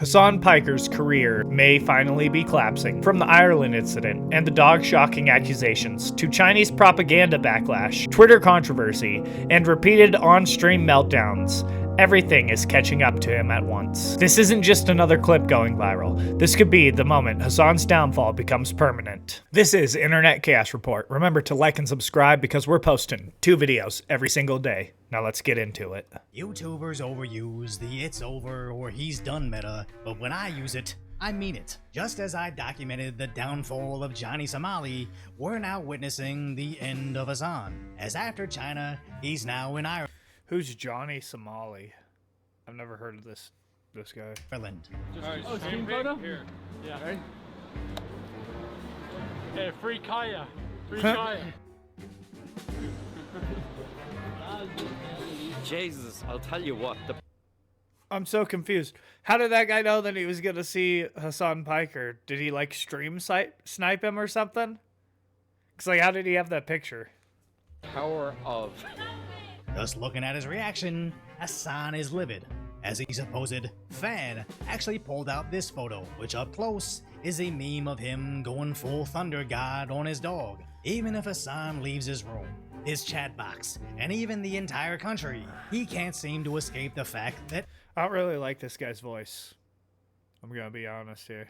Hasan Piker's career may finally be collapsing. From the Ireland incident and the dog-shocking accusations to Chinese propaganda backlash, Twitter controversy, and repeated on-stream meltdowns, everything is catching up to him at once. This isn't just another clip going viral. This could be the moment Hasan's downfall becomes permanent. This is Internet Chaos Report. Remember to like and subscribe because we're posting 2 videos every single day. Now let's get into it. YouTubers overuse the "it's over" or "he's done" meta, but when I use it, I mean it. Just as I documented the downfall of Johnny Somali, we're now witnessing the end of Hasan. As after China, he's now in Ireland. Who's Johnny Somali? I've never heard of this guy. Just screen photo? Here. Yeah. Right. Hey, free Kaya. Free Kaya. Jesus, I'll tell you what. I'm so confused. How did that guy know that he was gonna see Hasan Piker? Did he like stream snipe him or something? Cause like, how did he have that picture? Power of. Just looking at his reaction, Hasan is livid, as a supposed fan actually pulled out this photo, which up close is a meme of him going full Thunder God on his dog. Even if Hasan leaves his room, his chat box, and even the entire country, he can't seem to escape the fact that I don't really like this guy's voice. I'm gonna be honest here.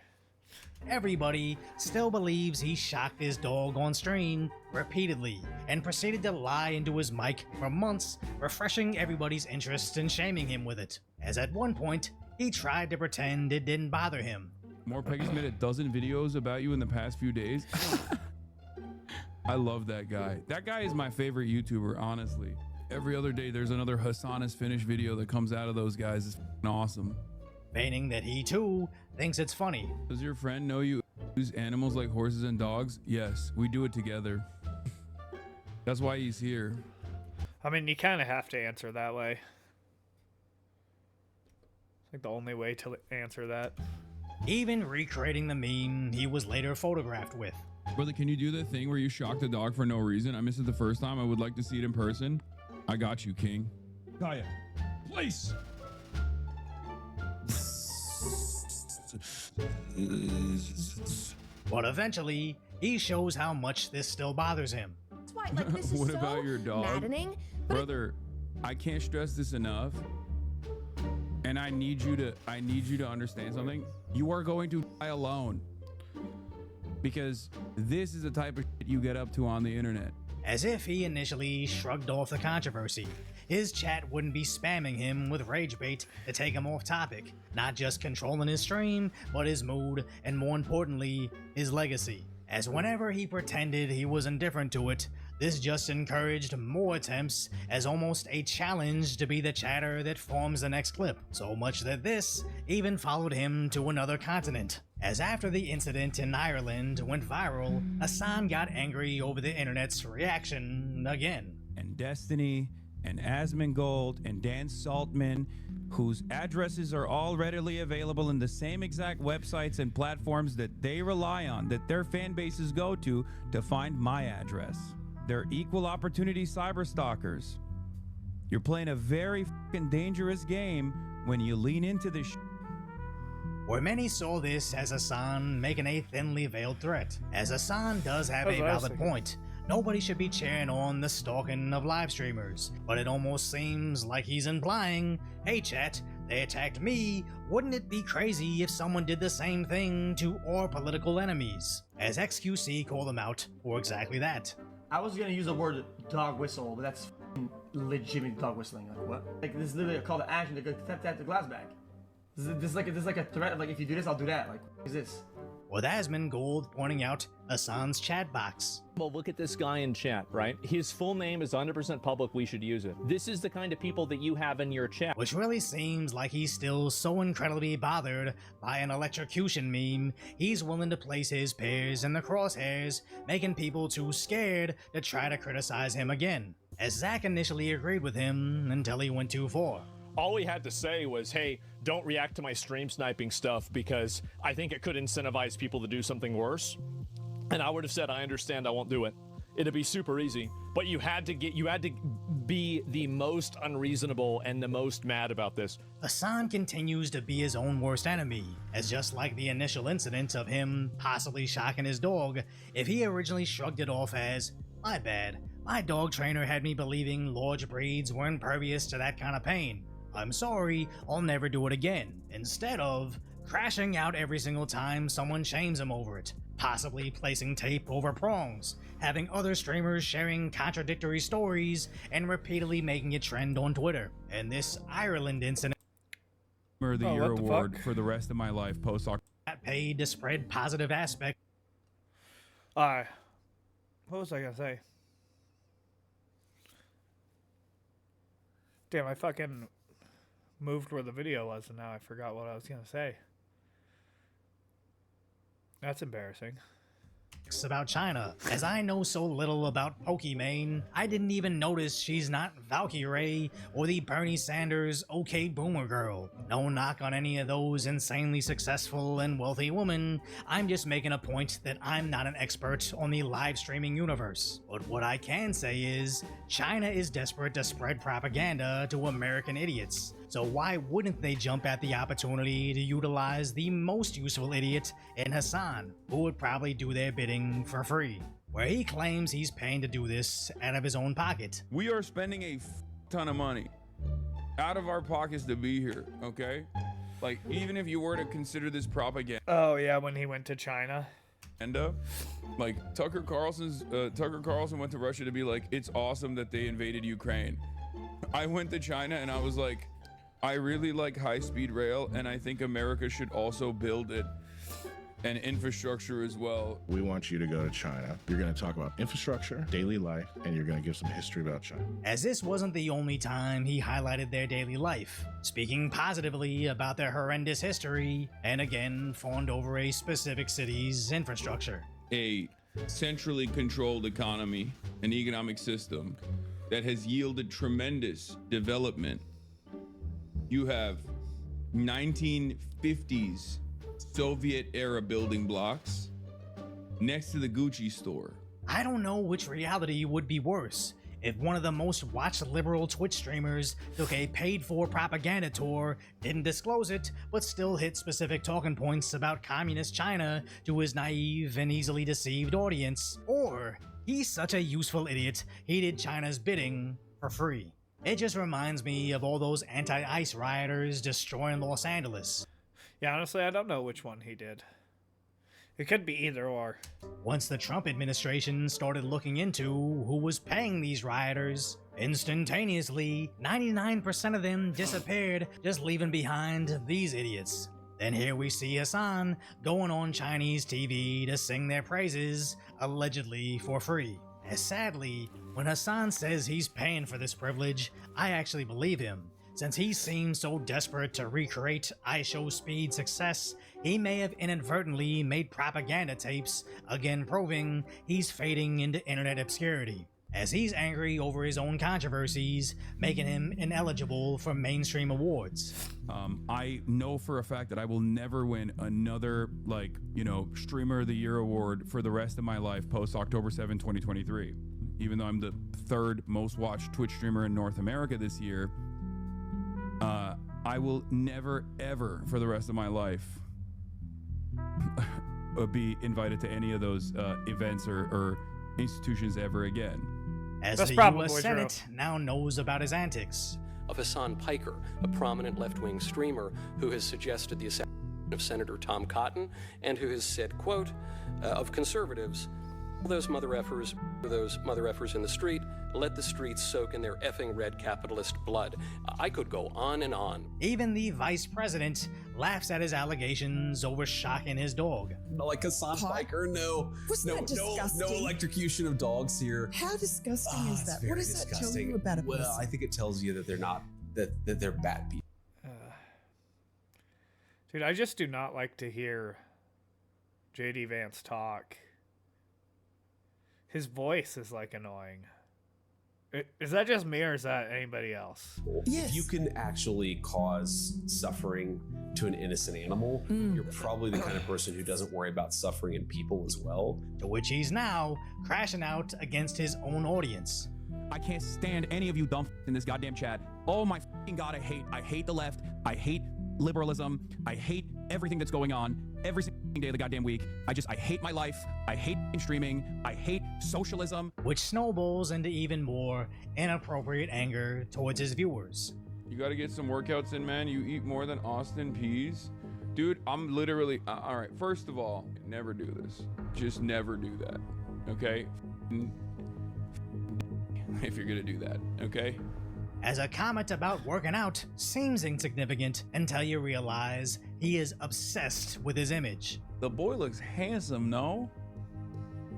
everybody still believes he shocked his dog on stream repeatedly and proceeded to lie into his mic for months, refreshing everybody's interest and shaming him with it. As at one point, he tried to pretend it didn't bother him. More Peggy's made a dozen videos about you in the past few days. I love that guy. That guy is my favorite YouTuber, honestly. Every other day there's another Hasan is finished video that comes out of those guys. It's awesome. Feigning that he too thinks it's funny. Does your friend know you use animals like horses and dogs? Yes, we do it together. That's why he's here. I mean, you kind of have to answer that way. It's like the only way to answer that. Even recreating the meme he was later photographed with. Brother, can you do the thing where you shock the dog for no reason? I missed it the first time. I would like to see it in person. I got you, King. Kaya, place. But eventually, he shows how much this still bothers him. That's why, like, this is What so about your dog? maddening. But Brother, I can't stress this enough. And I need you to understand something. You are going to die alone. Because this is the type of shit you get up to on the internet. As if he initially shrugged off the controversy. His chat wouldn't be spamming him with rage bait to take him off topic, not just controlling his stream, but his mood, and more importantly, his legacy. As whenever he pretended he was indifferent to it, this just encouraged more attempts as almost a challenge to be the chatter that forms the next clip, so much that this even followed him to another continent. As after the incident in Ireland went viral, Hasan got angry over the internet's reaction again. And Destiny, and Asmongold, and Dan Saltman, whose addresses are all readily available in the same exact websites and platforms that they rely on, that their fan bases go to find my address. They're equal opportunity cyberstalkers. You're playing a very fucking dangerous game when you lean into this Where many saw this as Hasan making a thinly veiled threat. As Hasan does have a valid point. Nobody should be cheering on the stalking of live streamers, but it almost seems like he's implying, hey chat, they attacked me, wouldn't it be crazy if someone did the same thing to our political enemies? As XQC called them out for exactly that. I was gonna use the word dog whistle, but that's legitimate dog whistling. Like what? Like this is literally a call to action to go tap the glass back. This is like a threat of like if you do this, I'll do that. Like what is this? With Asmongold pointing out Hasan's chat box. Well, look at this guy in chat, right? His full name is 100% public. We should use it. This is the kind of people that you have in your chat. Which really seems like he's still so incredibly bothered by an electrocution meme, he's willing to place his peers in the crosshairs, making people too scared to try to criticize him again. As Zach initially agreed with him until he went too far. All he had to say was, hey, don't react to my stream sniping stuff because I think it could incentivize people to do something worse. And I would have said, I understand, I won't do it. It'd be super easy. But you had to be the most unreasonable and the most mad about this. Hasan continues to be his own worst enemy, as just like the initial incident of him possibly shocking his dog, if he originally shrugged it off as, "My bad, my dog trainer had me believing large breeds were impervious to that kind of pain. I'm sorry, I'll never do it again," instead of crashing out every single time someone shames him over it, possibly placing tape over prongs, having other streamers sharing contradictory stories, and repeatedly making it trend on Twitter. And this Ireland incident Of the Year award for the rest of my life post got paid to spread positive aspect. What was I gonna say? Damn, I fucking moved where the video was and now I forgot what I was gonna say. That's embarrassing. About China. As I know so little about Pokimane, I didn't even notice she's not Valkyrie or the Bernie Sanders OK Boomer girl. No knock on any of those insanely successful and wealthy women. I'm just making a point that I'm not an expert on the live streaming universe. But what I can say is, China is desperate to spread propaganda to American idiots. So why wouldn't they jump at the opportunity to utilize the most useful idiot in Hasan, who would probably do their bidding for free, where he claims he's paying to do this out of his own pocket. We are spending a ton of money out of our pockets to be here, okay? Like, even if you were to consider this propaganda. Oh yeah, when he went to China. Like, Tucker Carlson went to Russia to be like, it's awesome that they invaded Ukraine. I went to China and I was like, I really like high-speed rail, and I think America should also build it and infrastructure as well. We want you to go to China. You're going to talk about infrastructure, daily life, and you're going to give some history about China. As this wasn't the only time he highlighted their daily life, speaking positively about their horrendous history, and again fawned over a specific city's infrastructure. A centrally controlled economy, an economic system that has yielded tremendous development. You have 1950s Soviet-era building blocks next to the Gucci store. I don't know which reality would be worse. If one of the most watched liberal Twitch streamers took a paid-for propaganda tour, didn't disclose it, but still hit specific talking points about communist China to his naive and easily deceived audience, or he's such a useful idiot he did China's bidding for free. It just reminds me of all those anti-ICE rioters destroying Los Angeles. Yeah, honestly, I don't know which one he did. It could be either or. Once the Trump administration started looking into who was paying these rioters, instantaneously, 99% of them disappeared, just leaving behind these idiots. Then here we see Hasan going on Chinese TV to sing their praises, allegedly for free. As sadly, when Hasan says he's paying for this privilege, I actually believe him. Since he seems so desperate to recreate iShow Speed's success, he may have inadvertently made propaganda tapes, again proving he's fading into internet obscurity, as he's angry over his own controversies, making him ineligible for mainstream awards. I know for a fact that I will never win another, Streamer of the Year award for the rest of my life post October 7, 2023. Even though I'm the third most watched Twitch streamer in North America this year, I will never, ever, for the rest of my life, be invited to any of those events or institutions ever again. As That's the probably U.S. true. Senate now knows about his antics. Of Hasan Piker, a prominent left-wing streamer who has suggested the assassination of Senator Tom Cotton and who has said, quote, of conservatives, those mother effers in the street, let the streets soak in their effing red capitalist blood. I could go on and on. Even the vice president laughs at his allegations over shocking his dog. Like Hasan Piker, no electrocution of dogs here. How disgusting is that? What does that tell you about a person? Well, I think it tells you that they're not that they're bad people. Dude, I just do not like to hear JD Vance talk. His voice is like annoying. Is that just me or is that anybody else? If you can actually cause suffering to an innocent animal, you're probably the kind of person who doesn't worry about suffering in people as well. To which he's now crashing out against his own audience. I can't stand any of you dumb in this goddamn chat. Oh my fucking god, I hate the left. I hate liberalism. I hate everything that's going on every single day of the goddamn week. I hate my life. I hate streaming. I hate socialism. Which snowballs into even more inappropriate anger towards his viewers. You got to get some workouts in, man. You eat more than Austin peas. Dude, I'm literally... all right, first of all, never do this. Just never do that, okay? If you're gonna do that, okay? As a comment about working out seems insignificant until you realize he is obsessed with his image. The boy looks handsome, no?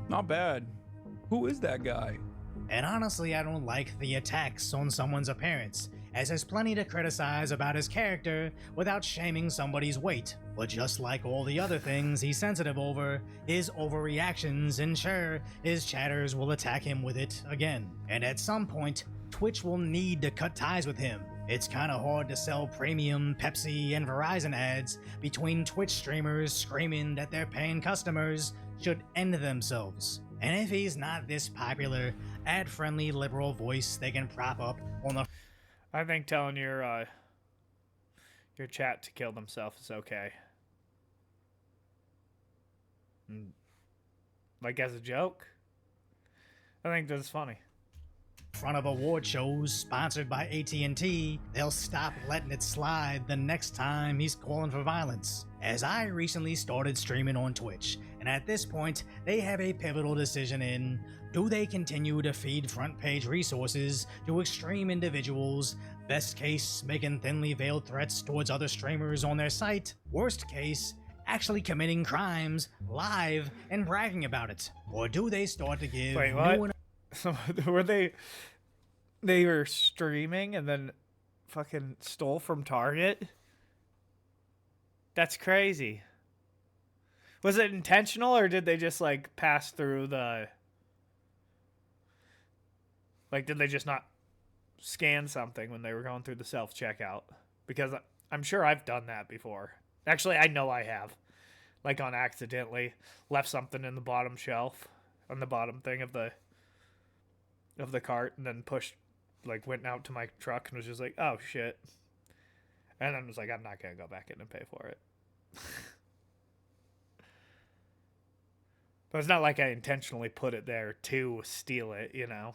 Not bad. Who is that guy? And honestly, I don't like the attacks on someone's appearance, as there's plenty to criticize about his character without shaming somebody's weight. But just like all the other things he's sensitive over, his overreactions ensure his chatters will attack him with it again. And at some point, Twitch will need to cut ties with him. It's kinda hard to sell premium Pepsi and Verizon ads between Twitch streamers screaming that their paying customers should end themselves. And if he's not this popular, ad-friendly liberal voice they can prop up on the... I think telling your chat to kill themselves is okay. Like as a joke? I think that's funny. Front of award shows sponsored by AT&T, they'll stop letting it slide the next time he's calling for violence. As I recently started streaming on Twitch, and at this point, they have a pivotal decision in: do they continue to feed front page resources to extreme individuals, best case making thinly veiled threats towards other streamers on their site, worst case actually committing crimes live and bragging about it? Or do they start to give Wait, what? So were they were streaming and then fucking stole from Target? That's crazy. Was it intentional or did they just like pass through the... Like, did they just not scan something when they were going through the self-checkout? Because I'm sure I've done that before. Actually, I know I have. Like on accidentally left something in the bottom shelf, on the bottom thing of the cart, and then pushed, like went out to my truck and was just like, oh shit. And then was like, I'm not going to go back in and pay for it. But it's not like I intentionally put it there to steal it, you know?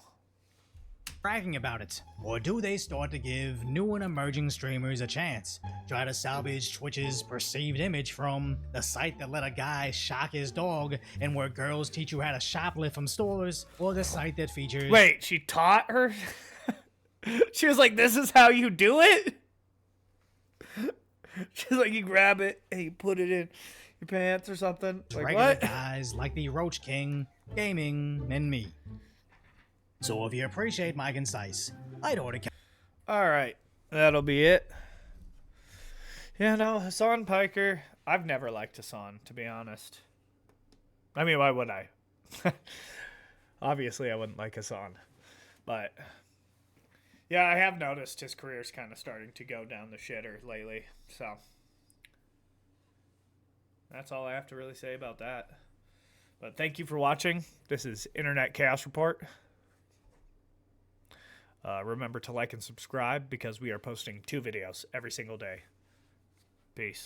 Bragging about it? Or do they start to give new and emerging streamers a chance? Try to salvage Twitch's perceived image from the site that let a guy shock his dog and where girls teach you how to shoplift from stores, or the site that features... Wait, she taught her? She was like, this is how you do it? She's like, you grab it and you put it in your pants or something. Like, regular what? Guys like the Roach King, Gaming, and me. So if you appreciate my concise, I'd order... Alright, that'll be it. Yeah, no, Hasan Piker, I've never liked Hasan, to be honest. I mean, why would I? Obviously, I wouldn't like Hasan. But, yeah, I have noticed his career's kind of starting to go down the shitter lately. So, that's all I have to really say about that. But thank you for watching. This is Internet Chaos Report. Remember to like and subscribe because we are posting 2 videos every single day. Peace.